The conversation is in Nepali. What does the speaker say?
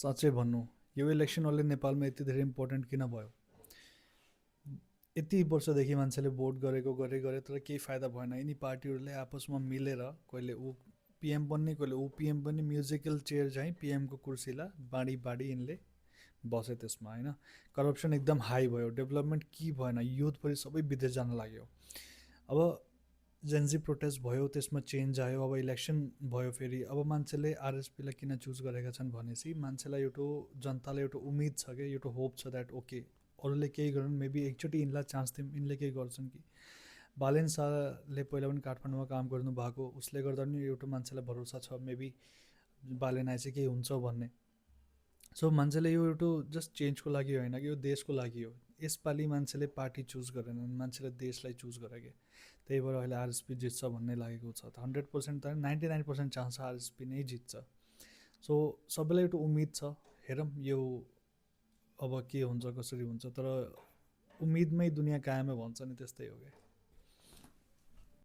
साँच्चै भन्नु यो इलेक्सन अहिले नेपालमा यति धेरै इम्पोर्टेन्ट किन भयो? यति वर्षदेखि मान्छेले भोट गरे तर केही फाइदा भएन। यिनी पार्टीहरूले आपसमा मिलेर कहिले ऊ पिएम बन्ने कहिले ऊ पिएम बन्ने, म्युजिकल चेयर चाहिँ पिएमको कुर्सीलाई बाँडी बाँडी यिनले बसे त्यसमा होइन। करप्सन एकदम हाई भयो, डेभलपमेन्ट के भएन, युथभरि सबै विदेश जान लाग्यो। अब जेनजी प्रोटेस्ट भयो, त्यसमा चेन्ज आयो, अब इलेक्सन भयो फेरि। अब मान्छेले आरएसपीलाई किन चुज गरेका छन् भनेपछि मान्छेलाई एउटा जनतालाई एउटा उम्मिद छ क्या, एउटा होप छ द्याट ओके अरूले केही गरून्, मेबी एकचोटि यिनलाई चान्स दिउँ, यिनले केही गर्छन् कि। बालेन शाहले पहिला पनि काठमाडौँमा काम गर्नु भएको, उसले गर्दा पनि एउटा मान्छेलाई भरोसा छ मेबी बालेन आए चाहिँ केही हुन्छ भन्ने। सो मान्छेले यो एउटा जस्ट चेन्जको लागि होइन कि यो देशको लागि हो। यसपालि मान्छेले पार्टी चुज गरेनन्, मान्छेले देशलाई चुज गरे कि। त्यही भएर अहिले आरएसपी जित्छ भन्ने लागेको छ। 100% त 99% चान्स आरएसपी नै जित्छ। सो सबैलाई एउटा उम्मिद छ, हेरौँ यो अब के हुन्छ कसरी हुन्छ, तर उम्मिदमै दुनियाँ कायमै भन्छ नि, त्यस्तै हो क्या।